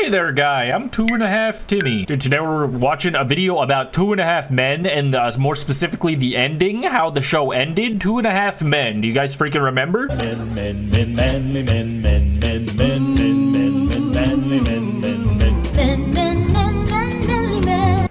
Hey there, guy. I'm 2.5 Timmy. Dude, today we're watching a video about 2.5 Men, and more specifically the ending, how the show ended. 2.5 Men. Do you guys freaking remember? Men, men, men, manly men, men, men, men, men, men, men, manly men, men, men.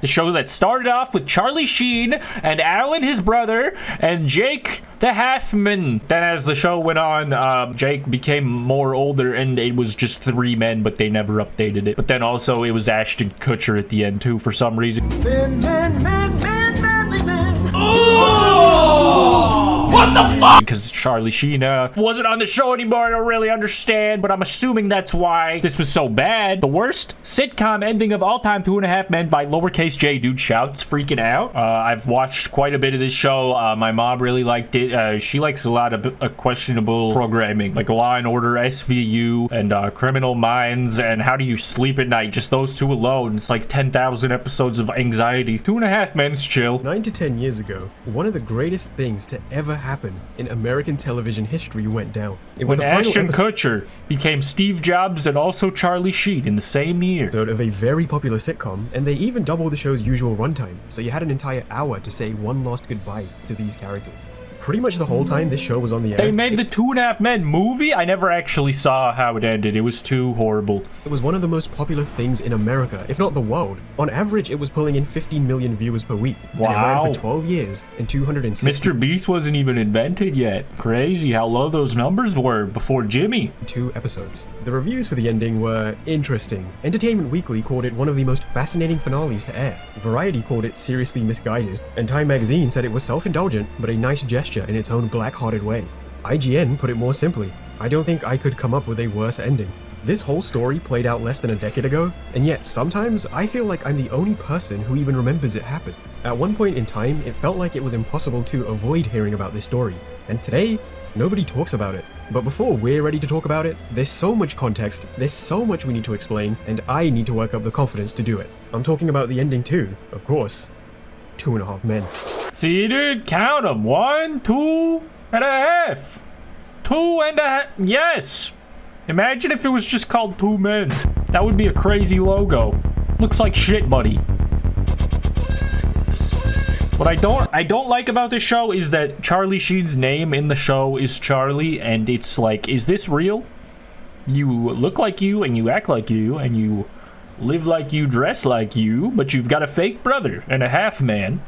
The show that started off with Charlie Sheen and Alan, his brother, and Jake the Halfman. Then as the show went on, Jake became more older and it was just 3 men, but they never updated it. But then also it was Ashton Kutcher at the end too for some reason. Men, men, men, men, manly men. Oh! What the fuck? Because Charlie Sheen wasn't on the show anymore. I don't really understand, but I'm assuming that's why this was so bad. The worst sitcom ending of all time, 2.5 Men by lowercase j. Dude shouts, freaking out. I've watched quite a bit of this show. My mom really liked it. She likes a lot of questionable programming, like Law and Order, SVU, and Criminal Minds, and How Do You Sleep at Night. Just those two alone. It's like 10,000 episodes of anxiety. 2.5 Men's chill. 9 to 10 years ago, one of the greatest things to ever happen in American television history went down. It was when Ashton Kutcher became Steve Jobs and also Charlie Sheen in the same year. Of a very popular sitcom, and they even doubled the show's usual runtime, so you had an entire hour to say one last goodbye to these characters. Pretty much the whole time this show was on the air. They made the 2.5 Men movie? I never actually saw how it ended. It was too horrible. It was one of the most popular things in America, if not the world. On average, it was pulling in 15 million viewers per week. Wow. And it ran for 12 years and 260. Mr. Beast wasn't even invented yet. Crazy how low those numbers were before Jimmy. 2 episodes. The reviews for the ending were interesting. Entertainment Weekly called it one of the most fascinating finales to air. Variety called it seriously misguided. And Time Magazine said it was self-indulgent, but a nice gesture in its own black-hearted way. IGN put it more simply, I don't think I could come up with a worse ending. This whole story played out less than a decade ago, and yet sometimes I feel like I'm the only person who even remembers it happened. At one point in time, it felt like it was impossible to avoid hearing about this story, and today, nobody talks about it. But before we're ready to talk about it, there's so much context, there's so much we need to explain, and I need to work up the confidence to do it. I'm talking about the ending too, of course. 2.5 Men. See, dude, count them. 1, 2.5. 2.5. Yes. Imagine if it was just called 2 Men. That would be a crazy logo. Looks like shit, buddy. What I don't like about this show is that Charlie Sheen's name in the show is Charlie, and it's like, is this real? You look like you, and you act like you, and you live like you, dress like you, but you've got a fake brother and a half man.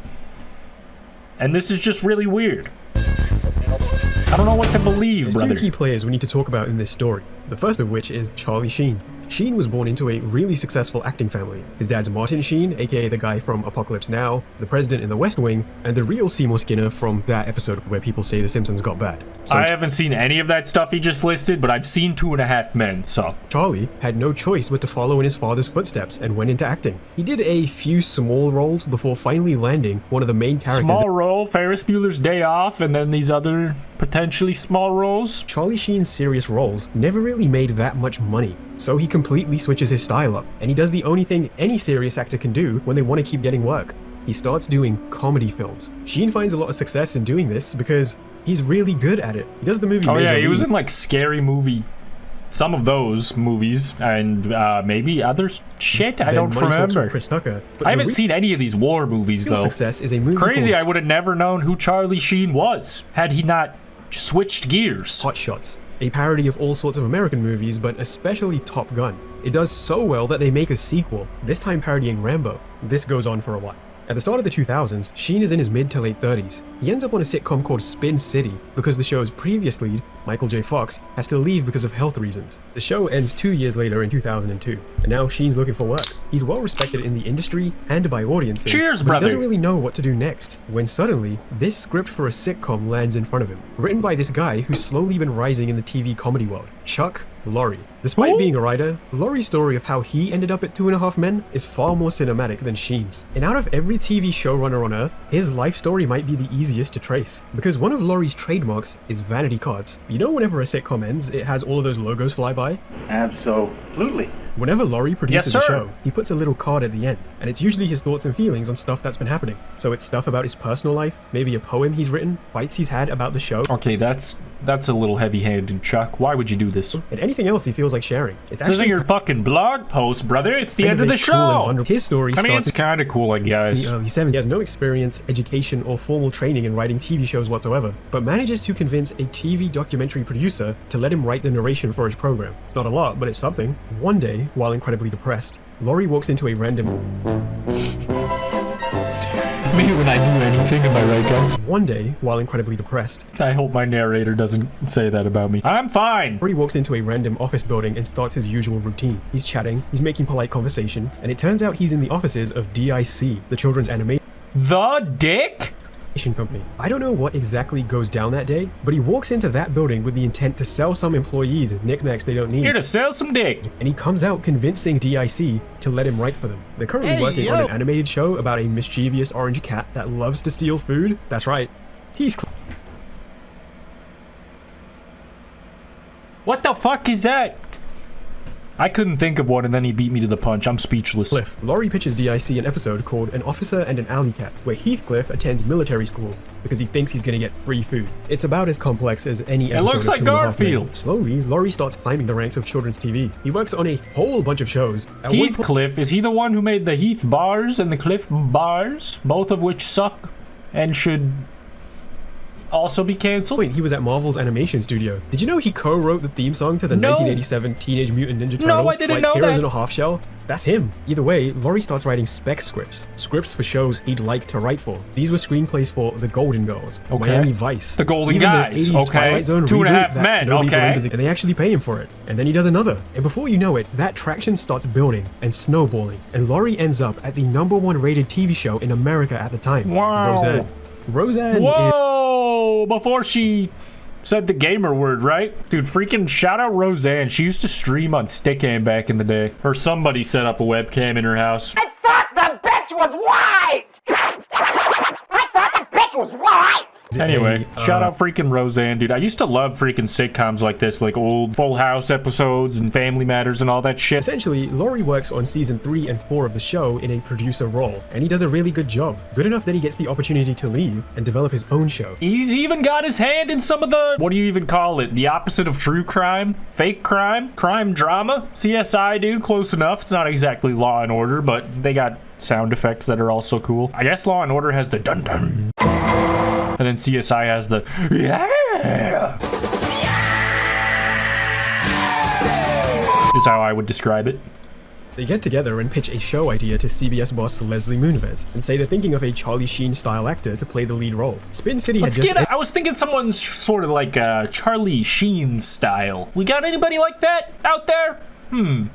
And this is just really weird. I don't know what to believe, brother. There's 2 key players we need to talk about in this story. The first of which is Charlie Sheen. Sheen was born into a really successful acting family. His dad's Martin Sheen, aka the guy from Apocalypse Now, the president in The West Wing, and the real Seymour Skinner from that episode where people say The Simpsons got bad. So I haven't seen any of that stuff he just listed, but I've seen 2.5 Men, so. Charlie had no choice but to follow in his father's footsteps and went into acting. He did a few small roles before finally landing one of the main characters. Small role, Ferris Bueller's Day Off, and then these other potentially small roles. Charlie Sheen's serious roles never really made that much money, so he completely switches his style up, and he does the only thing any serious actor can do when they want to keep getting work. He starts doing comedy films. Sheen finds a lot of success in doing this because he's really good at it. He does the movie Major League. He was in like Scary Movie, some of those movies, and maybe other shit. I don't remember. Chris Tucker. I haven't seen any of these war movies though. Success is a movie crazy. I would have never known who Charlie Sheen was had he not switched gears. Hot Shots, a parody of all sorts of American movies, but especially Top Gun. It does so well that they make a sequel, this time parodying Rambo. This goes on for a while. At the start of the 2000s, Sheen is in his mid to late 30s. He ends up on a sitcom called Spin City because the show's previous lead, Michael J. Fox, has to leave because of health reasons. The show ends 2 years later in 2002, and now Sheen's looking for work. He's well respected in the industry and by audiences. Cheers, but brother! He doesn't really know what to do next, when suddenly, this script for a sitcom lands in front of him, written by this guy who's slowly been rising in the TV comedy world, Chuck Lorre. Despite being a writer, Lorre's story of how he ended up at 2.5 Men is far more cinematic than Sheen's. And out of every TV showrunner on Earth, his life story might be the easiest to trace, because one of Lorre's trademarks is vanity cards. You know, whenever a sitcom ends, it has all of those logos fly by? Absolutely. Whenever Lorre produces a show, he puts a little card at the end, and it's usually his thoughts and feelings on stuff that's been happening. So it's stuff about his personal life, maybe a poem he's written, fights he's had about the show. Okay, that's That's a little heavy-handed, Chuck. Why would you do this? And anything else he feels like sharing. It's This isn't your fucking blog post, brother. It's the end of the show. His story I mean, starts it's kind of cool, I guess. in the early 70s. He has no experience, education, or formal training in writing TV shows whatsoever, but manages to convince a TV documentary producer to let him write the narration for his program. It's not a lot, but it's something. One day, while incredibly depressed, Lorre walks into a random... Me when I do anything, am I right, guys? One day, while incredibly depressed, I hope my narrator doesn't say that about me. I'm fine. Lorre walks into a random office building and starts his usual routine. He's chatting, he's making polite conversation, and it turns out he's in the offices of DIC, the children's animation The dick? company. I don't know what exactly goes down that day, but he walks into that building with the intent to sell some employees knickknacks they don't need. Here to sell some dick. And he comes out convincing DIC to let him write for them. They're currently working on an animated show about a mischievous orange cat that loves to steal food. That's right. What the fuck is that? I couldn't think of one, and then he beat me to the punch. I'm speechless. Lorre pitches DIC an episode called An Officer and an Alley Cat, where Heathcliff attends military school because he thinks he's gonna get free food. It's about as complex as any episode. It looks like Garfield. Slowly, Lorre starts climbing the ranks of children's TV. He works on a whole bunch of shows. Heathcliff, is he the one who made the Heath bars and the Cliff bars? Both of which suck and should also be cancelled? He was at Marvel's animation studio. Did you know he co-wrote the theme song to the 1987 Teenage Mutant Ninja Turtles? No, I didn't know Heroes that. in a Half Shell? That's him. Either way, Lorre starts writing spec scripts. Scripts for shows he'd like to write for. These were screenplays for The Golden Girls, Miami Vice, The Golden even Guys, the 80s okay. Twilight Zone 2.5 reboot that Men, nobody okay. remembers, and they actually pay him for it. And then he does another. And before you know it, that traction starts building and snowballing. And Lorre ends up at the #1 rated TV show in America at the time. Wow. Roseanne is... Whoa! Before she said the gamer word, right? Dude, freaking shout out Roseanne. She used to stream on Sitcom back in the day. Or somebody set up a webcam in her house. I thought the bitch was white! I thought the bitch was white! Anyway, shout out freaking Roseanne, dude. I used to love freaking sitcoms like this, like old Full House episodes and Family Matters and all that shit. Essentially, Lorre works on season 3 and 4 of the show in a producer role, and he does a really good job. Good enough that he gets the opportunity to leave and develop his own show. He's even got his hand in some of the, what do you even call it? The opposite of true crime? Fake crime? Crime drama? CSI, dude, close enough. It's not exactly Law and Order, but they got sound effects that are also cool. I guess Law and Order has the dun dun. And then CSI has the yeah. Is how I would describe it. They get together and pitch a show idea to CBS boss Leslie Moonves and say they're thinking of a Charlie Sheen style actor to play the lead role. Spin City had just... I was thinking someone's sort of like Charlie Sheen style. We got anybody like that out there? Who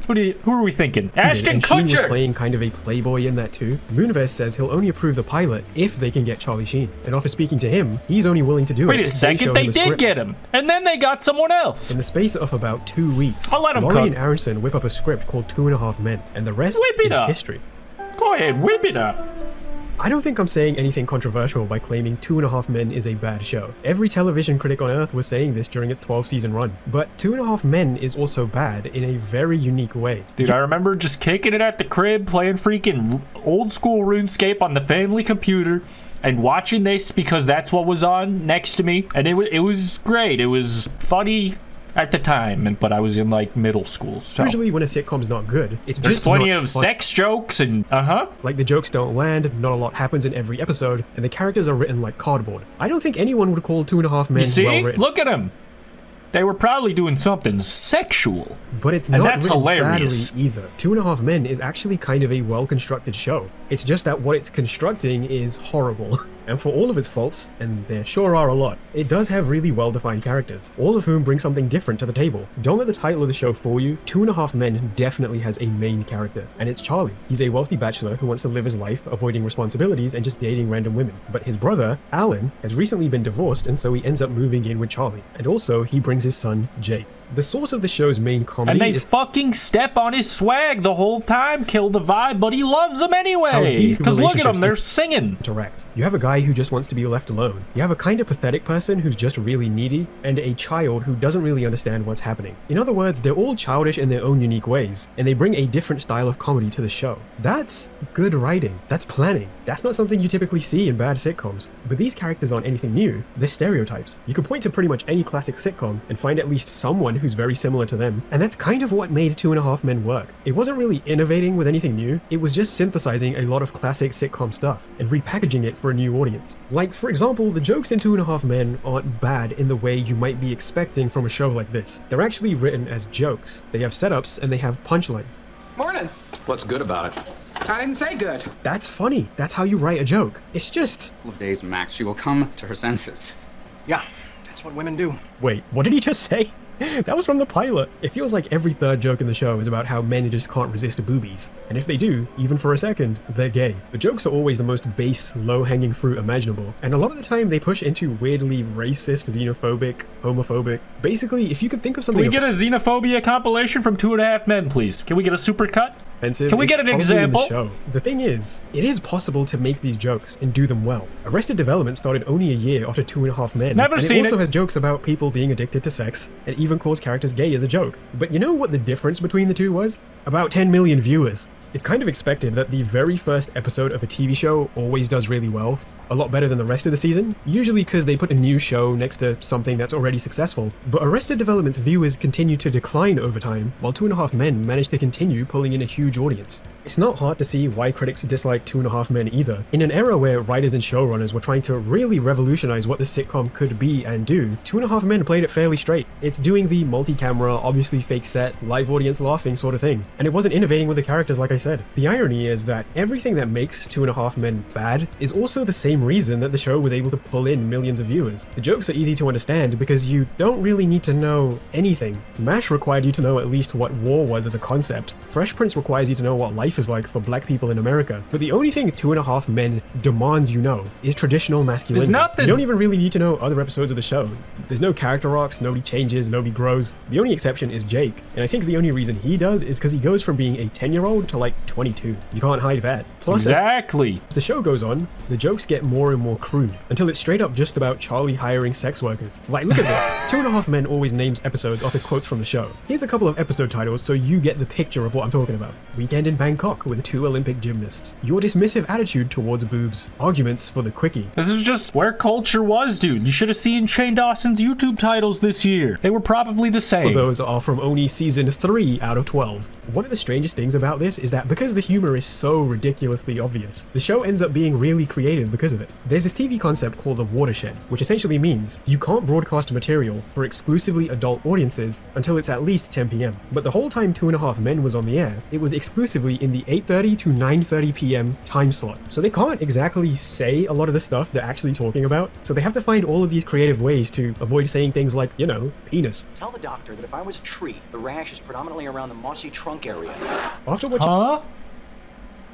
are we thinking? Ashton and Sheen was Kutcher! playing kind of a playboy in that too. Moonves says he'll only approve the pilot if they can get Charlie Sheen. And after speaking to him, he's only willing to do it. Wait a if second, they did get him. And then they got someone else. In the space of about 2 weeks, I'll let him Lorre cook. and Aronson whip up a script called 2.5 Men, and the rest Whip it is up. history. Go ahead, whip it up. I don't think I'm saying anything controversial by claiming 2.5 Men is a bad show. Every television critic on Earth was saying this during its 12-season run. But 2.5 Men is also bad in a very unique way. Dude, I remember just kicking it at the crib, playing freaking old school RuneScape on the family computer, and watching this because that's what was on next to me. And it was great. It was funny at the time, but I was in like middle school. So Usually when a sitcom's not good, it's there's just plenty not of fun. sex jokes and Like the jokes don't land, not a lot happens in every episode, and the characters are written like cardboard. I don't think anyone would call 2.5 Men You see? well written. Look at them. They were probably doing something sexual. But it's And not that's written hilarious. badly either. 2.5 Men is actually kind of a well-constructed show. It's just that what it's constructing is horrible. And for all of its faults, and there sure are a lot, it does have really well-defined characters, all of whom bring something different to the table. Don't let the title of the show fool you. 2.5 Men definitely has a main character, and it's Charlie. He's a wealthy bachelor who wants to live his life, avoiding responsibilities and just dating random women. But his brother, Alan, has recently been divorced, and so he ends up moving in with Charlie. And also, he brings his son, Jake. The source of the show's main comedy And they is fucking step on his swag the whole time, kill the vibe, but he loves them anyway. these Because look at them, relationships they're singing. direct. You have a guy who just wants to be left alone. You have a kind of pathetic person who's just really needy, and a child who doesn't really understand what's happening. In other words, they're all childish in their own unique ways, and they bring a different style of comedy to the show. That's good writing. That's planning. That's not something you typically see in bad sitcoms. But these characters aren't anything new. They're stereotypes. You can point to pretty much any classic sitcom and find at least someone who's very similar to them, and that's kind of what made 2.5 Men work. It wasn't really innovating with anything new, it was just synthesizing a lot of classic sitcom stuff and repackaging it for a new audience. Like, for example, the jokes in 2.5 Men aren't bad in the way you might be expecting from a show like this. They're actually written as jokes. They have setups and they have punchlines. Morning. What's good about it? I didn't say good. That's funny. That's how you write a joke. It's just... A couple of days max, she will come to her senses. Yeah, that's what women do. Wait, what did he just say? That was from the pilot. It feels like every third joke in the show is about how men just can't resist boobies. And if they do, even for a second, they're gay. The jokes are always the most base, low-hanging fruit imaginable. And a lot of the time they push into weirdly racist, xenophobic, homophobic. Basically, if you could think of something... Can we get a xenophobia compilation from 2.5 Men, please? Can we get a supercut? Offensive, Can we get an it's probably in the example? show. The thing is, it is possible to make these jokes and do them well. Arrested Development started only a year after 2.5 Men. Never and seen it also it. has jokes about people being addicted to sex, and even calls characters gay as a joke. But you know what the difference between the two was? About 10 million viewers. It's kind of expected that the very first episode of a TV show always does really well, a lot better than the rest of the season, usually because they put a new show next to something that's already successful. But Arrested Development's viewers continue to decline over time, while 2.5 Men managed to continue pulling in a huge audience. It's not hard to see why critics dislike 2.5 Men either. In an era where writers and showrunners were trying to really revolutionize what the sitcom could be and do, 2.5 Men played it fairly straight. It's doing the multi-camera, obviously fake set, live audience laughing sort of thing, and it wasn't innovating with the characters like I said. The irony is that everything that makes 2.5 Men bad is also the same reason that the show was able to pull in millions of viewers. The jokes are easy to understand because you don't really need to know anything. MASH required you to know at least what war was as a concept. Fresh Prince requires you to know what life is like for black people in America. But the only thing 2.5 Men demands you know is traditional masculinity. There's nothing. You don't even really need to know other episodes of the show. There's no character arcs, nobody changes, nobody grows. The only exception is Jake, and I think the only reason he does is because he goes from being a 10-year-old to like 22. You can't hide that. Plus, Exactly. as the show goes on, the jokes get more and more crude, until it's straight up just about Charlie hiring sex workers. Like, look at this. 2.5 Men always names episodes off of quotes from the show. Here's a couple of episode titles so you get the picture of what I'm talking about. Weekend in Bangkok with 2 Olympic gymnasts. Your dismissive attitude towards boobs. Arguments for the quickie. This is just where culture was, dude. You should have seen Shane Dawson's YouTube titles this year. They were probably the same. Those are from only season 3 out of 12. One of the strangest things about this is that because the humor is so ridiculously obvious, the show ends up being really creative because of it. There's this TV concept called the watershed, which essentially means you can't broadcast material for exclusively adult audiences until it's at least 10 p.m. But the whole time 2.5 Men was on the air, it was exclusively in the 8:30 to 9:30 p.m. time slot. So they can't exactly say a lot of the stuff they're actually talking about, so they have to find all of these creative ways to avoid saying things like, you know, penis. Tell the doctor that if I was a tree, the rash is predominantly around the mossy trunk area. After watching Huh?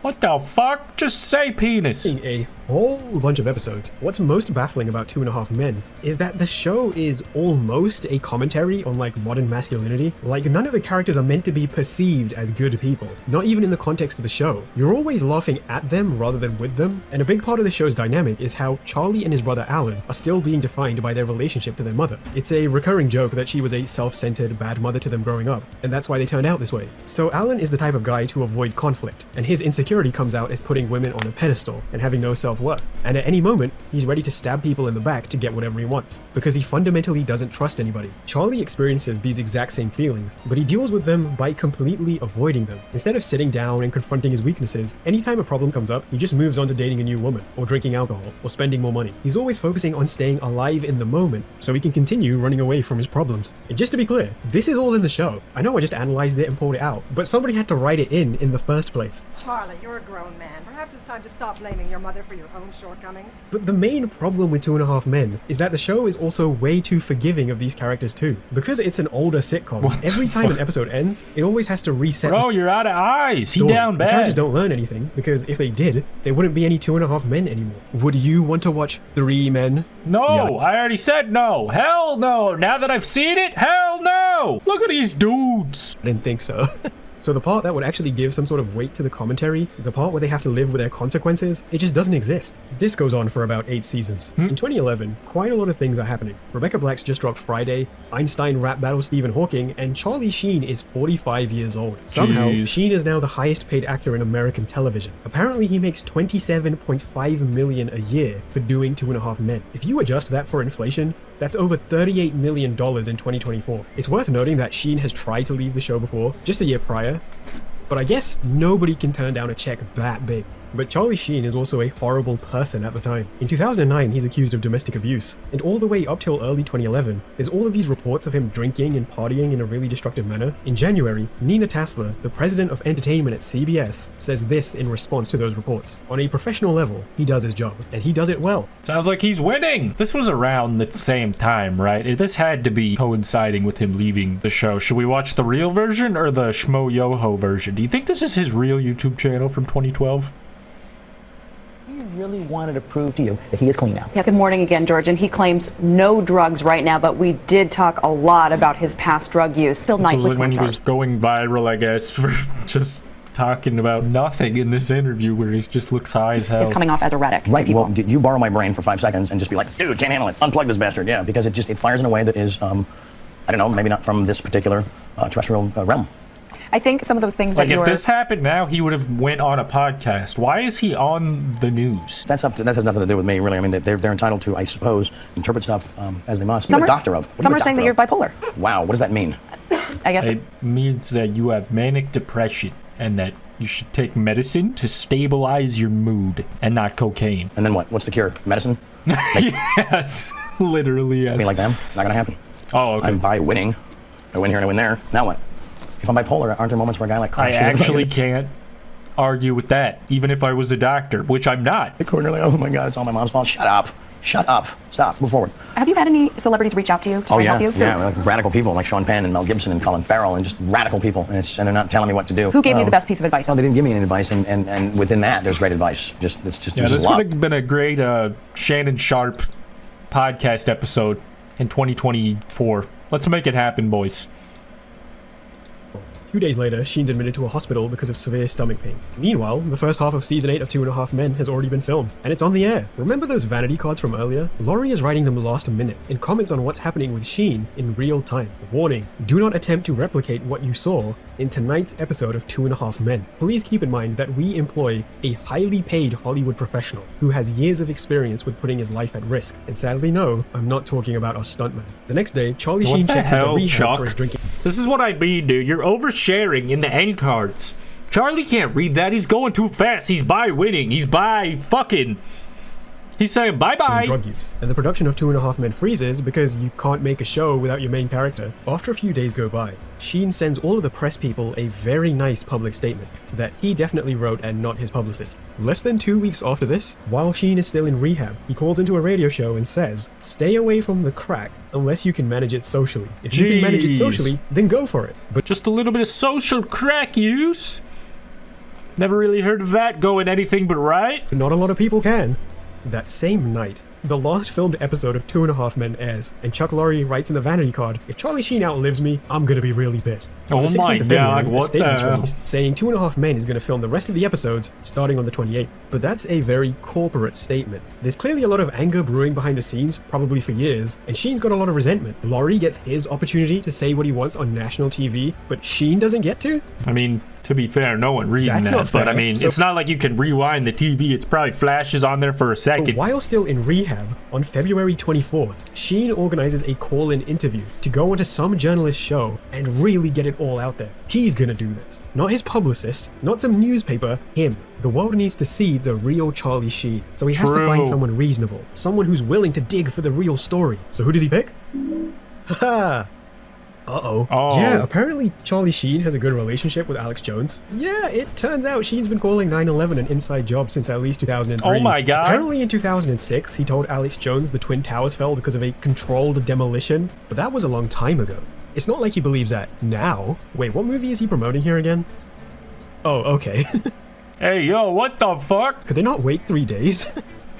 What the fuck? Just say penis. a whole bunch of episodes, what's most baffling about 2.5 Men is that the show is almost a commentary on like modern masculinity. Like, none of the characters are meant to be perceived as good people, not even in the context of the show. You're always laughing at them rather than with them, and a big part of the show's dynamic is how Charlie and his brother Alan are still being defined by their relationship to their mother. It's a recurring joke that she was a self-centered bad mother to them growing up, and that's why they turned out this way. So Alan is the type of guy to avoid conflict, and his insecurity comes out as putting women on a pedestal and having no self-worth. And at any moment, he's ready to stab people in the back to get whatever he wants, because he fundamentally doesn't trust anybody. Charlie experiences these exact same feelings, but he deals with them by completely avoiding them. Instead of sitting down and confronting his weaknesses, anytime a problem comes up, he just moves on to dating a new woman, or drinking alcohol, or spending more money. He's always focusing on staying alive in the moment, so he can continue running away from his problems. And just to be clear, this is all in the show. I know I just analyzed it and pulled it out, but somebody had to write it in the first place. Charlie, you're a grown man. Perhaps it's time to stop blaming your mother for your own shortcomings. But the main problem with 2.5 Men is that the show is also way too forgiving of these characters too. Because it's an older sitcom, every time an episode ends, it always has to reset. Bro, you're out of eyes. He story. down The characters bad. don't learn anything, because if they did, there wouldn't be any 2.5 Men anymore. Would you want to watch 3 Men? No, Yeah. I already said no. Hell no. Now that I've seen it, hell no. show. Look at these dudes. I didn't think so. So the part that would actually give some sort of weight to the commentary, the part where they have to live with their consequences, it just doesn't exist. This goes on for about 8 seasons. In 2011, quite a lot of things are happening. Rebecca Black's just dropped Friday, Einstein rap battles Stephen Hawking, and Charlie Sheen is 45 years old. Somehow, Jeez. Sheen is now the highest paid actor in American television. Apparently he makes $27.5 million a year for doing 2.5 Men. If you adjust that for inflation, that's over $38 million in 2024. It's worth noting that Sheen has tried to leave the show before, just a year prior, but I guess nobody can turn down a check that big. But Charlie Sheen is also a horrible person at the time. In 2009, he's accused of domestic abuse, and all the way up till early 2011, there's all of these reports of him drinking and partying in a really destructive manner. In January, Nina Tassler, the president of entertainment at CBS, says this in response to those reports. On a professional level, he does his job, and he does it well. Sounds like he's winning. This was around the same time, right? This had to be coinciding with him leaving the show. Should we watch the real version or the Schmo Yoho version? Do you think this is his real YouTube channel from 2012? He really wanted to prove to you that he is clean now. Yes, good morning again, George. And he claims no drugs right now, but we did talk a lot about his past drug use. Phil This Knight was with like more when he was charts. going viral, I guess, for just talking about nothing in this interview where he just looks high as hell. Is coming off as erratic. to Right, people. well, you borrow my brain for 5 seconds and just be like, dude, can't handle it, unplug this bastard, yeah, because it fires in a way that is, I don't know, maybe not from this particular terrestrial realm. I think some of those things Like that if you're... this happened now, he would have went on a podcast. Why is he on the news? That has nothing to do with me, really. I mean, they're entitled to, I suppose, interpret stuff as they must. Some What are are- a doctor of? What Some are are you a saying that doctor you're of? bipolar. Wow, what does that mean? I guess It means that you have manic depression and that you should take medicine to stabilize your mood and not cocaine. And then what? What's the cure? Medicine? Yes, literally yes. I mean, like them? Not gonna happen. Oh, okay. I'm by winning. I win here and I win there. Now what? If I'm bipolar, aren't there moments where a guy like I crashes? actually can't argue with that, even if I was a doctor, which I'm not. The corner, like, oh my God, it's all my mom's fault. Shut up. Shut up. Stop. Move forward. have you had any celebrities reach out to you to try Oh and yeah, help you? yeah, like radical people like Sean Penn and Mel Gibson and Colin Farrell and just radical people, and they're not telling me what to do. Who gave you the best piece of advice? Well, they didn't give me any advice, and within that, there's great advice. Yeah, There's this just a lot. would have been a great Shannon Sharp podcast episode in 2024. Let's make it happen, boys. 2 days later, Sheen's admitted to a hospital because of severe stomach pains. Meanwhile, the first half of season 8 of 2.5 Men has already been filmed, and it's on the air. Remember those vanity cards from earlier? Lorre is writing them last minute and comments on what's happening with Sheen in real time. Warning, do not attempt to replicate what you saw in tonight's episode of 2.5 Men. Please keep in mind that we employ a highly paid Hollywood professional who has years of experience with putting his life at risk. And sadly, no, I'm not talking about our stuntman. The next day, Charlie What Sheen the checks into hell, rehab Chuck? for his drinking. This is what I mean, dude. You're oversharing in the end cards. Charlie can't read that. He's going too fast. He's by winning. He's by fucking. He's saying bye-bye. Drug use. And the production of 2.5 Men freezes because you can't make a show without your main character. After a few days go by, Sheen sends all of the press people a very nice public statement that he definitely wrote and not his publicist. Less than 2 weeks after this, while Sheen is still in rehab, he calls into a radio show and says, "Stay away from the crack unless you can manage it socially. If you can manage it Jeez. socially, then go for it." But Just a little bit of social crack use. Never really heard of that going anything but right. not a lot of people can. That same night, the last filmed episode of 2.5 Men airs, and Chuck Lorre writes in the vanity card, "If Charlie Sheen outlives me, I'm gonna be really pissed." On Oh the 16th my of February, God, a what statement's the hell? released saying 2.5 Men is gonna film the rest of the episodes starting on the 28th. But that's a very corporate statement. There's clearly a lot of anger brewing behind the scenes, probably for years, and Sheen's got a lot of resentment. Lorre gets his opportunity to say what he wants on national TV, but Sheen doesn't get to? I mean, to be fair, no one reading That's that. not fair. But I mean, So- it's not like you can rewind the TV. It's probably flashes on there for a But second. while still in rehab, on February 24th, Sheen organizes a call-in interview to go onto some journalist show and really get it all out there. He's gonna do this. Not his publicist, not some newspaper, him. The world needs to see the real Charlie Sheen, so he has to find True. someone reasonable, someone who's willing to dig for the real story. So who does he pick? Haha. Uh-oh. Oh. Yeah, apparently Charlie Sheen has a good relationship with Alex Jones. Yeah, it turns out Sheen's been calling 9/11 an inside job since at least 2003. Oh my God. Apparently in 2006, he told Alex Jones the Twin Towers fell because of a controlled demolition, but that was a long time ago. It's not like he believes that now. Wait, what movie is he promoting here again? Oh, okay. Hey, yo, what the fuck? Could they not wait 3 days?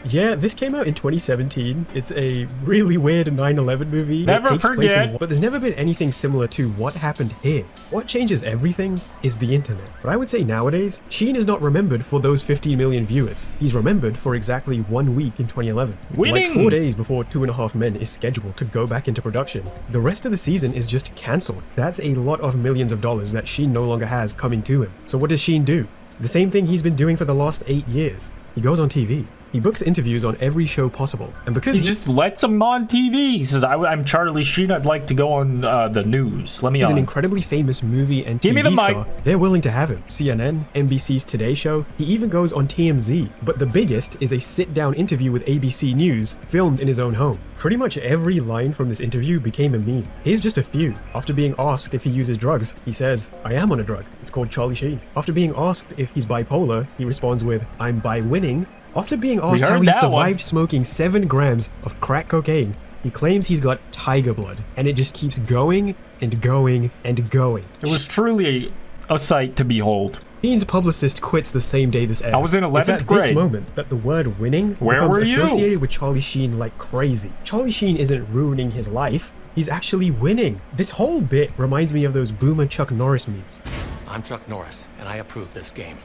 Yeah, this came out in 2017. It's a really weird 9/11 movie. Never It takes place forget. but there's never been anything similar to what happened here. What changes everything is the internet. But I would say nowadays, Sheen is not remembered for those 15 million viewers. He's remembered for exactly 1 week in 2011. Winning! Like 4 days before 2.5 Men is scheduled to go back into production. The rest of the season is just cancelled. That's a lot of millions of dollars that Sheen no longer has coming to him. So what does Sheen do? The same thing he's been doing for the last 8 years. He goes on TV. He books interviews on every show possible. And because He just lets him on TV. He says, I'm Charlie Sheen. I'd like to go on the news. Let me he's on. an incredibly famous movie and Give me the TV mic. star, they're willing to have him. CNN, NBC's Today Show, he even goes on TMZ. But the biggest is a sit-down interview with ABC News, filmed in his own home. Pretty much every line from this interview became a meme. Here's just a few. After being asked if he uses drugs, he says, I am on a drug. It's called Charlie Sheen. After being asked if he's bipolar, he responds with, I'm by winning. After being asked how heard he that survived one. smoking 7 grams of crack cocaine, he claims he's got tiger blood, and it just keeps going and going and going. It was truly a sight to behold. Sheen's publicist quits the same day this airs. I was in 11th It's at grade. this moment that the word winning Where becomes were you? associated with Charlie Sheen like crazy. Charlie Sheen isn't ruining his life, he's actually winning. This whole bit reminds me of those boomer Chuck Norris memes. I'm Chuck Norris, and I approve this game.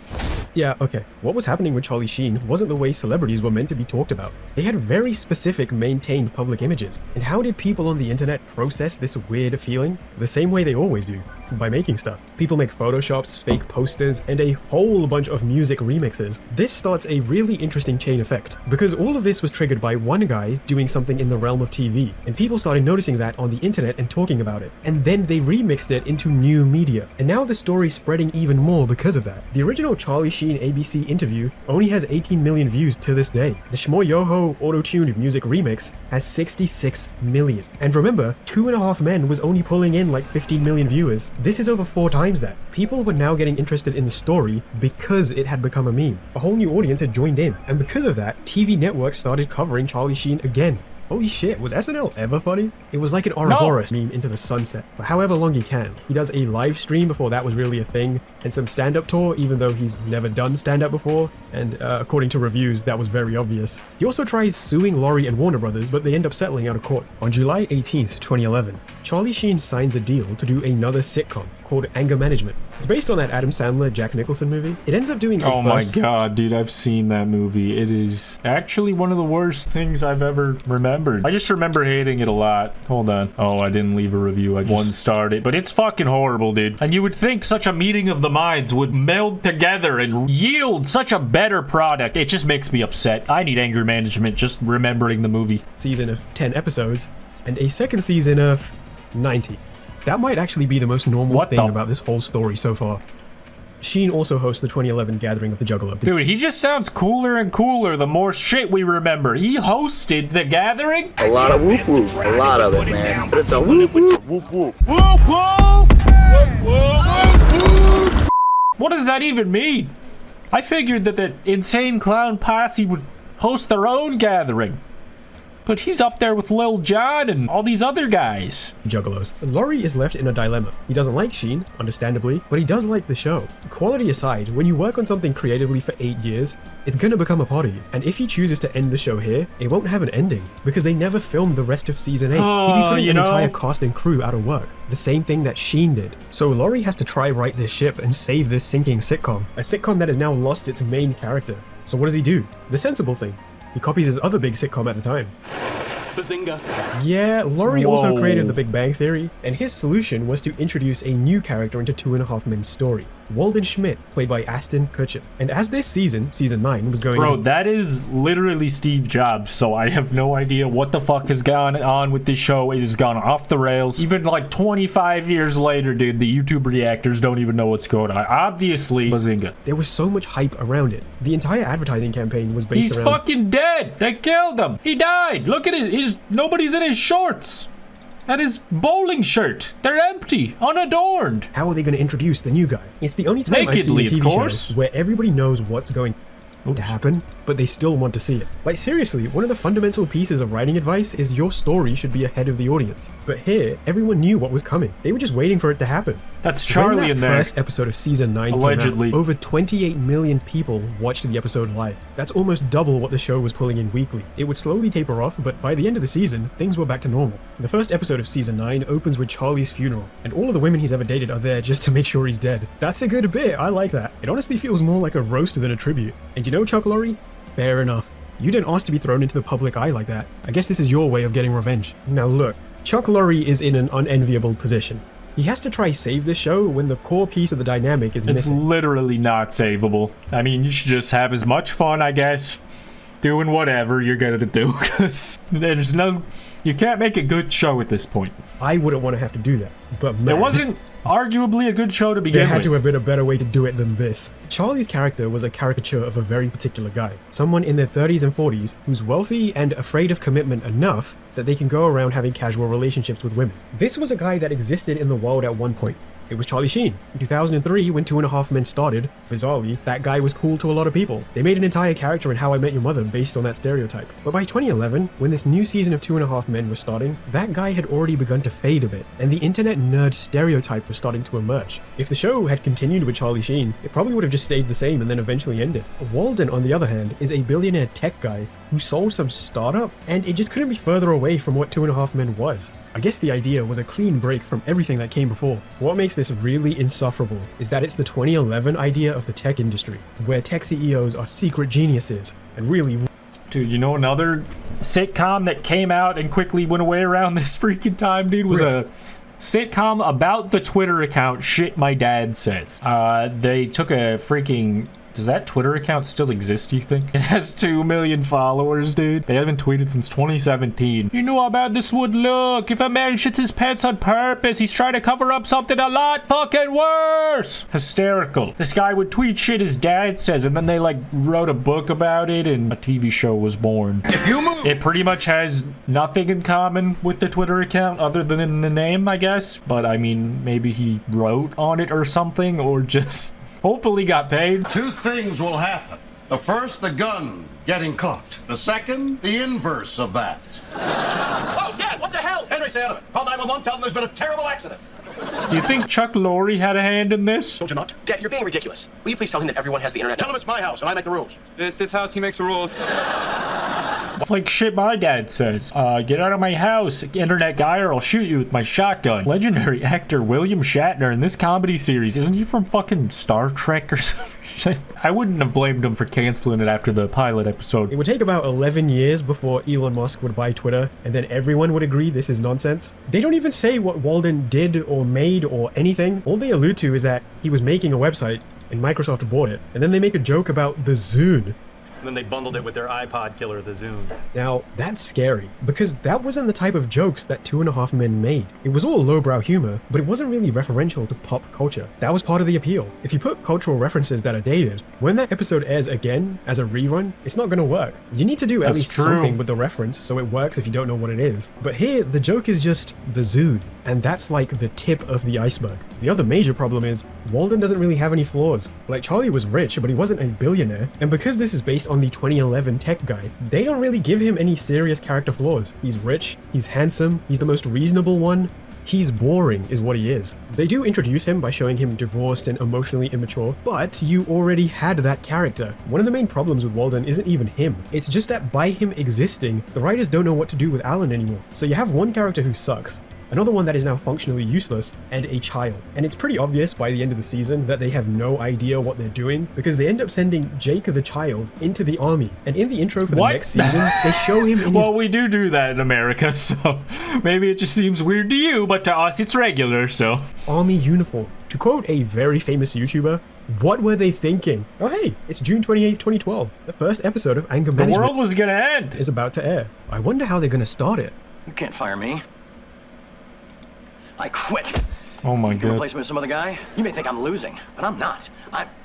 Yeah, okay. What was happening with Charlie Sheen wasn't the way celebrities were meant to be talked about. They had very specific, maintained public images. And how did people on the internet process this weird feeling? The same way they always do. By making stuff. People make photoshops, fake posters, and a whole bunch of music remixes. This starts a really interesting chain effect, because all of this was triggered by one guy doing something in the realm of TV, and people started noticing that on the internet and talking about it. And then they remixed it into new media. And now the story's spreading even more because of that. The original Charlie Sheen ABC interview only has 18 million views to this day. The Shmo Yoho auto-tuned music remix has 66 million. And remember, 2.5 Men was only pulling in like 15 million viewers. This is over 4 times that. People were now getting interested in the story because it had become a meme. A whole new audience had joined in, and because of that, TV networks started covering Charlie Sheen again. Holy shit, was SNL ever funny? It was like an Ouroboros meme into the sunset, for however long he can. He does a live stream before that was really a thing, and some stand-up tour even though he's never done stand-up before, and according to reviews, that was very obvious. He also tries suing Lorre and Warner Brothers, but they end up settling out of court. On July 18th, 2011, Charlie Sheen signs a deal to do another sitcom called Anger Management. It's based on that Adam Sandler, Jack Nicholson movie. It ends up doing a Oh my god, dude, I've seen that movie. It is actually one of the worst things I've ever remembered. I just remember hating it a lot. Hold on. Oh, I didn't leave a review. I just one-starred it. But it's fucking horrible, dude. And you would think such a meeting of the minds would meld together and yield such a better product. It just makes me upset. I need anger management just remembering the movie. Season of 10 episodes, and a second season of 90. That might actually be the most normal thing about this whole story so far. Sheen also hosts the 2011 gathering of the Juggalos. Dude, he just sounds cooler and cooler the more shit we remember. He hosted the gathering? A lot of whoop whoop. A lot of it, man. But it's a whoop whoop. Whoop whoop. Whoop whoop! Whoop whoop! What does that even mean? I figured that the Insane Clown Posse would host their own gathering. But he's up there with Lil Jon and all these other guys. Juggalos. Lorre is left in a dilemma. He doesn't like Sheen, understandably, but he does like the show. Quality aside, when you work on something creatively for 8 years, it's gonna become a part of you. And if he chooses to end the show here, it won't have an ending, because they never filmed the rest of season 8. He'd be putting an entire cast and crew out of work. The same thing that Sheen did. So Lorre has to try right this ship and save this sinking sitcom. A sitcom that has now lost its main character. So what does he do? The sensible thing. He copies his other big sitcom at the time. Bazinga. Yeah, Lorre also created The Big Bang Theory, and his solution was to introduce a new character into 2.5 Men's story. Walden Schmidt, played by Ashton Kutcher. And as this season 9, was going on... Bro, that is literally Steve Jobs, so I have no idea what the fuck has gone on with this show. It has gone off the rails. Even like 25 years later, dude, the YouTube reactors don't even know what's going on. Obviously, Bazinga. There was so much hype around it. The entire advertising campaign was based around... He's fucking dead! They killed him! He died! Look at it! Nobody's in his shorts! And his bowling shirt. They're empty, unadorned. How are they going to introduce the new guy? It's the only time I've seen a TV show where everybody knows what's going to happen, but they still want to see it. Like seriously, one of the fundamental pieces of writing advice is your story should be ahead of the audience. But here, everyone knew what was coming. They were just waiting for it to happen. That's Charlie in there. When that first episode of season 9 allegedly came out, over 28 million people watched the episode live. That's almost double what the show was pulling in weekly. It would slowly taper off, but by the end of the season, things were back to normal. The first episode of season 9 opens with Charlie's funeral, and all of the women he's ever dated are there just to make sure he's dead. That's a good bit, I like that. It honestly feels more like a roast than a tribute. And you know, Chuck Lorre? Fair enough. You didn't ask to be thrown into the public eye like that. I guess this is your way of getting revenge. Now look, Chuck Lorre is in an unenviable position. He has to try save the show when the core piece of the dynamic is missing. It's literally not savable. I mean, you should just have as much fun, I guess, doing whatever you're gonna do, because you can't make a good show at this point. I wouldn't want to have to do that, but man, it wasn't arguably a good show to begin with. There had to have been a better way to do it than this. Charlie's character was a caricature of a very particular guy. Someone in their 30s and 40s who's wealthy and afraid of commitment enough that they can go around having casual relationships with women. This was a guy that existed in the world at one point. It was Charlie Sheen. In 2003, when 2.5 Men started, bizarrely, that guy was cool to a lot of people. They made an entire character in How I Met Your Mother based on that stereotype. But by 2011, when this new season of 2.5 Men was starting, that guy had already begun to fade a bit, and the internet nerd stereotype was starting to emerge. If the show had continued with Charlie Sheen, it probably would have just stayed the same and then eventually ended. Walden, on the other hand, is a billionaire tech guy who sold some startup, and it just couldn't be further away from what 2.5 Men was. I guess the idea was a clean break from everything that came before. What makes this really insufferable is that it's the 2011 idea of the tech industry, where tech CEOs are secret geniuses, and really... Dude, you know another sitcom that came out and quickly went away around this freaking time, dude, was a sitcom about the Twitter account Shit My Dad Says. They took a freaking... Does that Twitter account still exist, do you think? It has 2 million followers, dude. They haven't tweeted since 2017. You know how bad this would look if a man shits his pants on purpose. He's trying to cover up something a lot fucking worse. Hysterical. This guy would tweet shit his dad says, and then they like wrote a book about it, and a TV show was born. If you move, it pretty much has nothing in common with the Twitter account other than in the name, I guess. But I mean, maybe he wrote on it or something, or just... hopefully got paid. 2 things will happen. The first, the gun getting caught. The second, the inverse of that. Oh, Dad, what the hell? Henry, stay out of it. Call 911, tell them there's been a terrible accident. Do you think Chuck Lorre had a hand in this? Don't you not? Dad, you're being ridiculous. Will you please tell him that everyone has the internet? Tell him it's my house and I make the rules. It's his house, he makes the rules. It's like shit my dad says. Get out of my house, internet guy, or I'll shoot you with my shotgun. Legendary actor William Shatner in this comedy series. Isn't he from fucking Star Trek or something? I wouldn't have blamed him for canceling it after the pilot episode. It would take about 11 years before Elon Musk would buy Twitter, and then everyone would agree this is nonsense. They don't even say what Walden did or made or anything. All they allude to is that he was making a website and Microsoft bought it, and then they make a joke about the Zune. And then they bundled it with their iPod killer, the Zune. Now, that's scary, because that wasn't the type of jokes that 2.5 Men made. It was all lowbrow humor, but it wasn't really referential to pop culture. That was part of the appeal. If you put cultural references that are dated, when that episode airs again as a rerun, it's not gonna work. You need to do at least something with the reference so it works if you don't know what it is. But here, the joke is just the Zune, and that's like the tip of the iceberg. The other major problem is, Walden doesn't really have any flaws. Like, Charlie was rich, but he wasn't a billionaire, and because this is based on the 2011 tech guy, they don't really give him any serious character flaws. He's rich, he's handsome, he's the most reasonable one. He's boring is what he is. They do introduce him by showing him divorced and emotionally immature, but you already had that character. One of the main problems with Walden isn't even him. It's just that by him existing, the writers don't know what to do with Alan anymore. So you have one character who sucks, another one that is now functionally useless, and a child. And it's pretty obvious by the end of the season that they have no idea what they're doing, because they end up sending Jake the child into the army. And in the intro for the next season, they show him in his... Well, we do that in America, so maybe it just seems weird to you, but to us it's regular, so... army uniform. To quote a very famous YouTuber, what were they thinking? Oh hey, it's June 28th, 2012. The first episode of Anger Management... The world was gonna end! ...is about to air. I wonder how they're gonna start it. You can't fire me. I quit. Oh my god. You can god. replace me with some other guy? You may think I'm losing, but I'm not.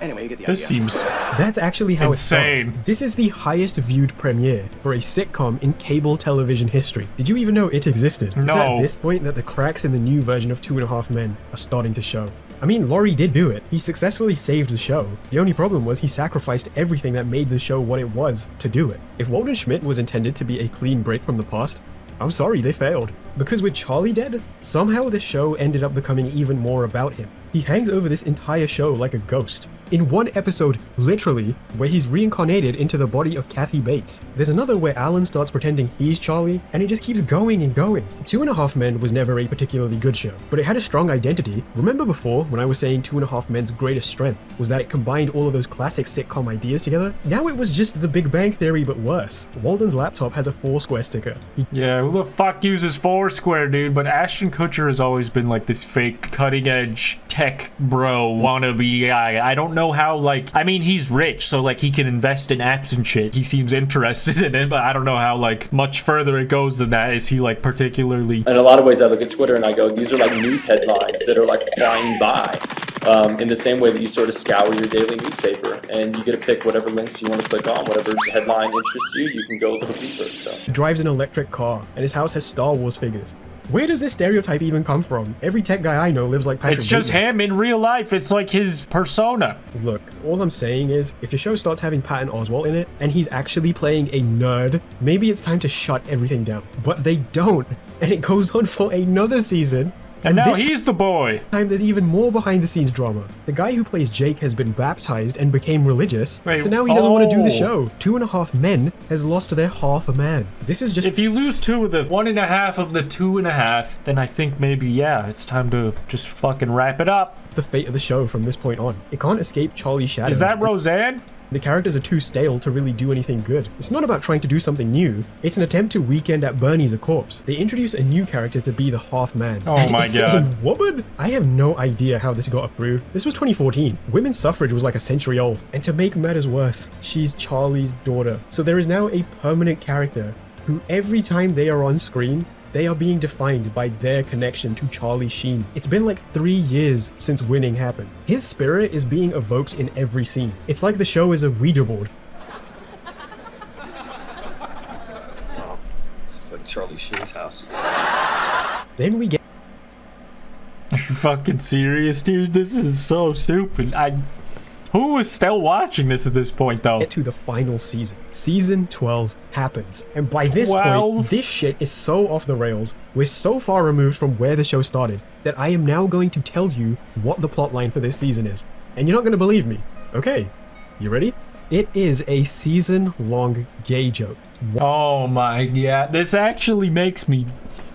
Anyway, you get the idea. This seems That's actually how insane. It starts. This is the highest viewed premiere for a sitcom in cable television history. Did you even know it existed? No. It's at this point that the cracks in the new version of 2.5 Men are starting to show. I mean, Lorre did do it. He successfully saved the show. The only problem was he sacrificed everything that made the show what it was to do it. If Walden Schmidt was intended to be a clean break from the past, I'm sorry, they failed. Because with Charlie dead, somehow the show ended up becoming even more about him. He hangs over this entire show like a ghost. In one episode, literally, where he's reincarnated into the body of Kathy Bates. There's another where Alan starts pretending he's Charlie, and it just keeps going and going. 2.5 Men was never a particularly good show, but it had a strong identity. Remember before, when I was saying 2.5 Men's greatest strength was that it combined all of those classic sitcom ideas together? Now it was just The Big Bang Theory, but worse. Walden's laptop has a Foursquare sticker. Yeah, who the fuck uses Foursquare, dude? But Ashton Kutcher has always been like this fake, cutting-edge tech bro wannabe guy. I don't know how, like, I mean, he's rich, so, like, he can invest in apps and shit. He seems interested in it, but I don't know how, like, much further it goes than that. Is he, like, particularly... In a lot of ways, I look at Twitter and I go, these are like news headlines that are like flying by. In the same way that you sort of scour your daily newspaper and you get to pick whatever links you want to click on, whatever headline interests you, you can go a little deeper. So He drives an electric car, and his house has Star Wars figures. Where does this stereotype even come from? Every tech guy I know lives like Patrick It's just Bateman. him in real life. It's like his persona. Look, all I'm saying is, if your show starts having Patton Oswalt in it, and he's actually playing a nerd, maybe it's time to shut everything down. But they don't, and it goes on for another season. And now this he's the boy. Time there's even more behind the scenes drama. The guy who plays Jake has been baptized and became religious, Wait, so now he doesn't want to do the oh. show. 2.5 Men has lost their half a man. This is just... If you lose 2 of the 1.5 of the 2.5, then I think maybe, yeah, it's time to just fucking wrap it up. the fate of the show from this point on. It can't escape Charlie's shadow. Is that Roseanne? The characters are too stale to really do anything good. It's not about trying to do something new. It's an attempt to Weekend at Bernie's a corpse. They introduce a new character to be the half man. Oh and my it's god. a woman? I have no idea how this got approved. This was 2014. Women's suffrage was like a century old. And to make matters worse, she's Charlie's daughter. So there is now a permanent character who every time they are on screen, they are being defined by their connection to Charlie Sheen. It's been like 3 years since Winning happened. His spirit is being evoked in every scene. It's like the show is a Ouija board. It's like Charlie Sheen's house. Then we get... Are you fucking serious, dude? This is so stupid. Who is still watching this at this point, though? Get to the final season. Season 12 happens. And by this 12? point, this shit is so off the rails. We're so far removed from where the show started that I am now going to tell you what the plotline for this season is. And you're not going to believe me. Okay, you ready? It is a season-long gay joke. Oh my, yeah. This actually makes me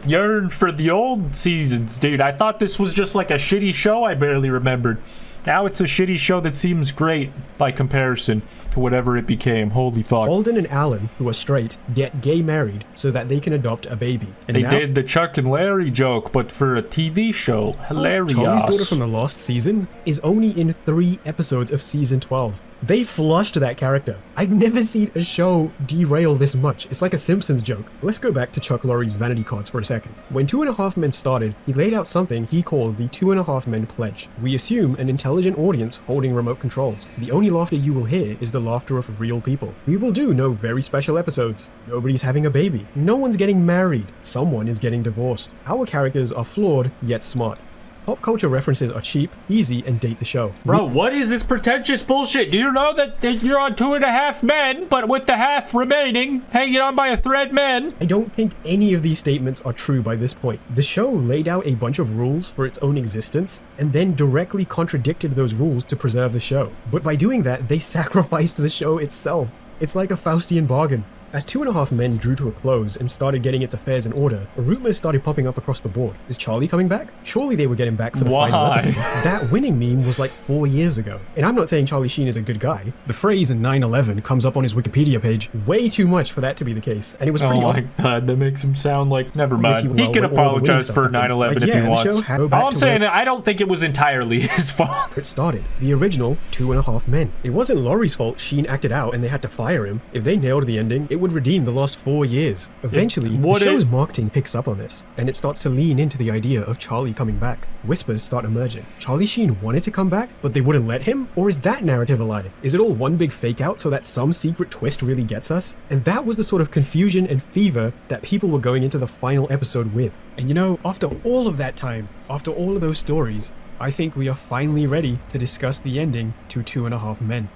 yearn for the old seasons, dude. I thought this was just like a shitty show I barely remembered. Now it's a shitty show that seems great by comparison to whatever it became. Holy fuck. Alden and Alan, who are straight, get gay married so that they can adopt a baby. And They now, did the Chuck and Larry joke, but for a TV show. Hilarious. Charlie's daughter from the last season is only in 3 episodes of season 12. They flushed that character. I've never seen a show derail this much. It's like a Simpsons joke. Let's go back to Chuck Lorre's vanity cards for a second. When 2.5 Men started, he laid out something he called the 2.5 Men Pledge. We assume an intelligent audience holding remote controls. The only laughter you will hear is the laughter of real people. We will do no very special episodes. Nobody's having a baby. No one's getting married. Someone is getting divorced. Our characters are flawed, yet smart. Pop culture references are cheap, easy, and date the show. Bro, what is this pretentious bullshit? Do you know that you're on 2.5 men, but with the half remaining, hanging on by a thread, men? I don't think any of these statements are true by this point. The show laid out a bunch of rules for its own existence, and then directly contradicted those rules to preserve the show. But by doing that, they sacrificed the show itself. It's like a Faustian bargain. As 2.5 Men drew to a close and started getting its affairs in order, rumors started popping up across the board. Is Charlie coming back? Surely they were getting back for the final episode. That Winning meme was like 4 years ago. And I'm not saying Charlie Sheen is a good guy. The phrase 9/11 comes up on his Wikipedia page way too much for that to be the case. And it was pretty Oh odd. my god, that makes him sound like... Never I guess mind. he He can well, all the Winning apologize stuff for happened. 9/11 Like, if yeah, he the wants. show had to go back All I'm to saying, where- I don't think it was entirely his fault. It started. The original 2.5 Men. It wasn't Laurie's fault Sheen acted out and they had to fire him. If they nailed the ending, it would redeem the last 4 years. Eventually, the show's marketing picks up on this, and it starts to lean into the idea of Charlie coming back. Whispers start emerging. Charlie Sheen wanted to come back, but they wouldn't let him? Or is that narrative a lie? Is it all one big fake out so that some secret twist really gets us? And that was the sort of confusion and fever that people were going into the final episode with. And you know, after all of that time, after all of those stories, I think we are finally ready to discuss the ending to 2.5 Men.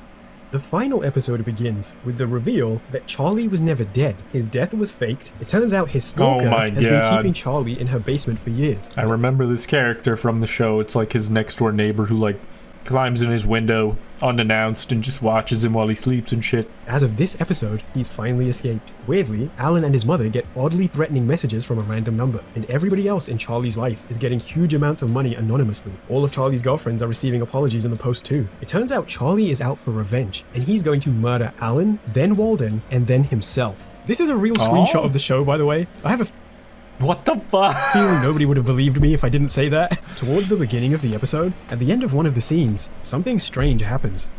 The final episode begins with the reveal that Charlie was never dead. His death was faked. It turns out his stalker has been keeping Charlie in her basement for years. I remember this character from the show. It's like his next door neighbor who like climbs in his window unannounced and just watches him while he sleeps and shit. As of this episode, he's finally escaped. Weirdly, Alan and his mother get oddly threatening messages from a random number, and everybody else in Charlie's life is getting huge amounts of money anonymously. All of Charlie's girlfriends are receiving apologies in the post too. It turns out Charlie is out for revenge, and he's going to murder Alan, then Walden, and then himself. This is a real screenshot of the show, by the way. I have a what the fuck? Feeling nobody would have believed me if I didn't say that. Towards the beginning of the episode, at the end of one of the scenes, something strange happens.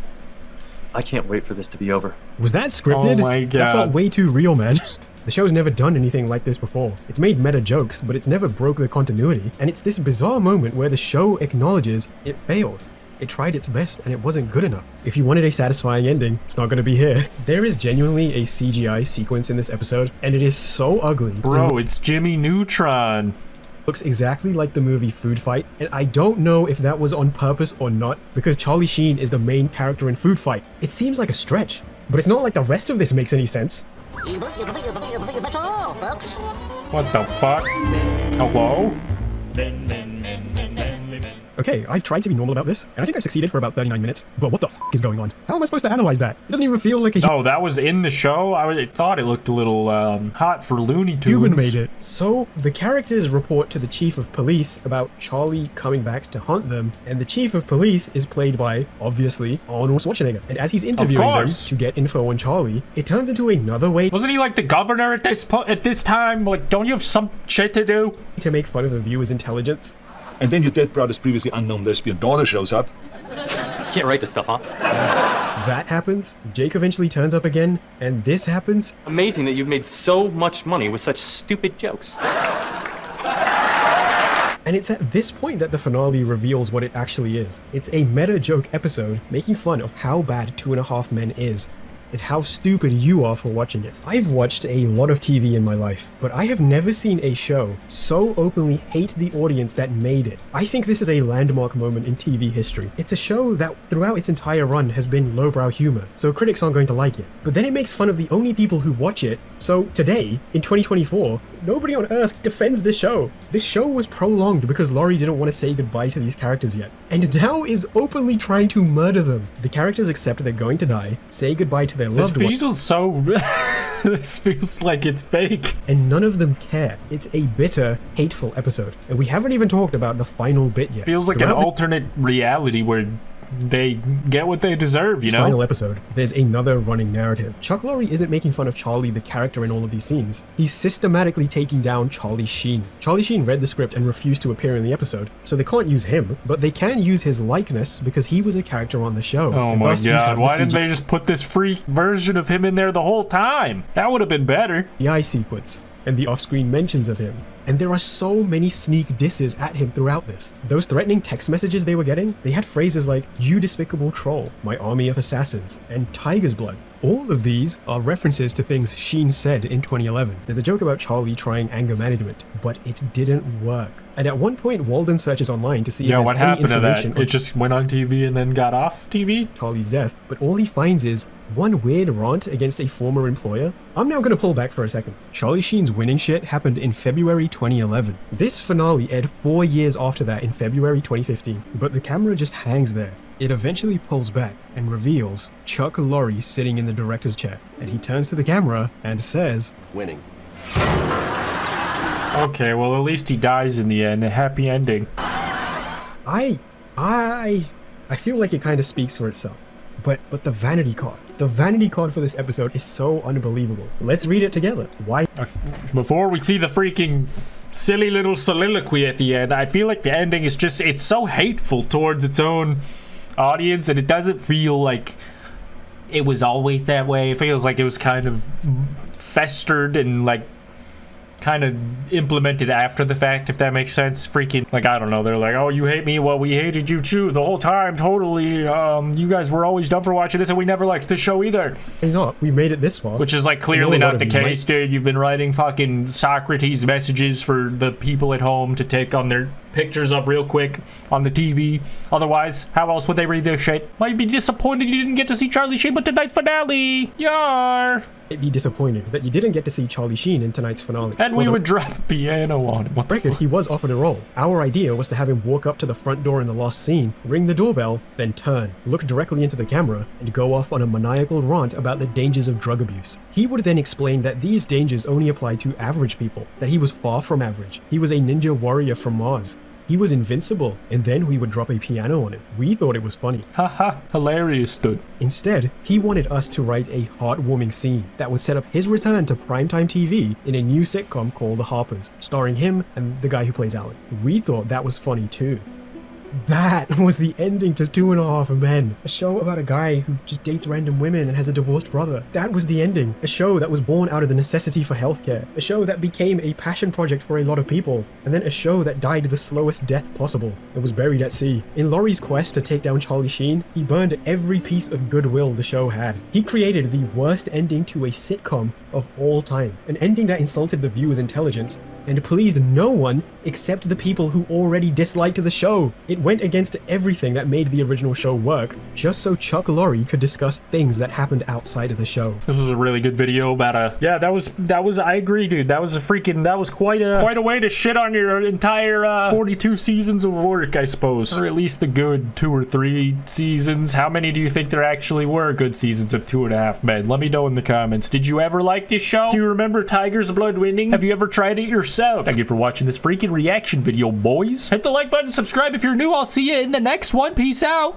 I can't wait for this to be over. Was that scripted? Oh my God. That felt way too real, man. The show's never done anything like this before. It's made meta jokes, but it's never broke the continuity. And it's this bizarre moment where the show acknowledges it failed. It tried its best and it wasn't good enough. If you wanted a satisfying ending, it's not going to be here. There is genuinely a CGI sequence in this episode, and it is so ugly. Bro, it's Jimmy Neutron. Looks exactly like the movie Food Fight, and I don't know if that was on purpose or not, because Charlie Sheen is the main character in Food Fight. It seems like a stretch, but it's not like the rest of this makes any sense. What the fuck? Hello? Okay, I've tried to be normal about this, and I think I've succeeded for about 39 minutes, but what the f is going on? How am I supposed to analyze that? It doesn't even feel like a Oh, that was in the show? I thought it looked a little hot for Looney Tunes. human made it. So, the characters report to the chief of police about Charlie coming back to hunt them, and the chief of police is played by, obviously, Arnold Schwarzenegger. And as he's interviewing them to get info on Charlie, it turns into another way. Wasn't he like the governor at this time? Like, don't you have some shit to do? To make fun of the viewer's intelligence. And then your dead brother's previously unknown lesbian daughter shows up. Can't write this stuff, huh? That happens, Jake eventually turns up again, and this happens. Amazing that you've made so much money with such stupid jokes. And it's at this point that the finale reveals what it actually is. It's a meta joke episode making fun of how bad 2.5 Men is, and how stupid you are for watching it. I've watched a lot of TV in my life, but I have never seen a show so openly hate the audience that made it. I think this is a landmark moment in TV history. It's a show that throughout its entire run has been lowbrow humor, so critics aren't going to like it. But then it makes fun of the only people who watch it, so today, in 2024, nobody on earth defends this show. This show was prolonged because Lorre didn't want to say goodbye to these characters yet, and now is openly trying to murder them. The characters accept they're going to die, say goodbye to their loved ones. This feels so... this feels like it's fake. And none of them care. It's a bitter, hateful episode. And we haven't even talked about the final bit yet. Feels like an alternate reality where they get what they deserve, you know? Final episode, there's another running narrative. Chuck Lorre isn't making fun of Charlie, the character in all of these scenes. He's systematically taking down Charlie Sheen. Charlie Sheen read the script and refused to appear in the episode, so they can't use him, but they can use his likeness because he was a character on the show. Oh my god, why didn't they just put this free version of him in there the whole time? That would have been better. The eye sequence and the off-screen mentions of him. And there are so many sneak disses at him throughout this. Those threatening text messages they were getting, they had phrases like, "You despicable troll," "My army of assassins," and "Tiger's blood." All of these are references to things Sheen said in 2011. There's a joke about Charlie trying anger management, but it didn't work. And at one point, Walden searches online to see if there's what any happened to that? information It just went on TV and then got off TV? Charlie's death, but all he finds is one weird rant against a former employer. I'm now gonna pull back for a second. Charlie Sheen's winning shit happened in February 2011. This finale aired 4 years after that in February 2015, but the camera just hangs there. It eventually pulls back and reveals Chuck Lorre sitting in the director's chair, and he turns to the camera and says, "Winning." Okay, well at least he dies in the end. A happy ending. I feel like it kind of speaks for itself. But the vanity card. The vanity card for this episode is so unbelievable. Let's read it together. Why? Before we see the freaking silly little soliloquy at the end, I feel like the ending is just, it's so hateful towards its own audience, and it doesn't feel like it was always that way. It feels like it was kind of festered and like kind of implemented after the fact, if that makes sense. Freaking, like, I don't know, they're like, "Oh, you hate me? Well, we hated you too the whole time, totally. You guys were always dumb for watching this, and we never liked this show either." Hey, no, we made it this far. Which is like clearly not the case, dude. You've been writing fucking Socrates messages for the people at home to take on their pictures up real quick on the TV. Otherwise, how else would they read this shit? Might be disappointed you didn't get to see Charlie Sheen with tonight's finale. Yar. Might be disappointed that you didn't get to see Charlie Sheen in tonight's finale. And we would drop a piano on him. What the record, fuck? he was offered a role. Our idea was to have him walk up to the front door in the last scene, ring the doorbell, then turn, look directly into the camera, and go off on a maniacal rant about the dangers of drug abuse. He would then explain that these dangers only apply to average people, that he was far from average. He was a ninja warrior from Mars. He was invincible, and then we would drop a piano on him. We thought it was funny. Haha, hilarious, dude. Instead, he wanted us to write a heartwarming scene that would set up his return to primetime TV in a new sitcom called The Harpers, starring him and the guy who plays Alan. We thought that was funny too. That was the ending to 2.5 Men, a show about a guy who just dates random women and has a divorced brother. That was the ending. A show that was born out of the necessity for healthcare. A show that became a passion project for a lot of people. And then a show that died the slowest death possible. It was buried at sea. In Lorre's quest to take down Charlie Sheen, he burned every piece of goodwill the show had. He created the worst ending to a sitcom of all time. An ending that insulted the viewer's intelligence and pleased no one except the people who already disliked the show. It went against everything that made the original show work, just so Chuck Lorre could discuss things that happened outside of the show. This was a really good video about that was I agree, dude. That was quite a way to shit on your entire 42 seasons of work, I suppose. Or at least the good 2 or 3 seasons. How many do you think there actually were good seasons of 2.5 Men? Let me know in the comments. Did you ever like this show? Do you remember Tiger's Blood winning? Have you ever tried it yourself? Thank you for watching this freaking reaction video, boys. Hit the like button, subscribe if you're new. I'll see you in the next one. Peace out.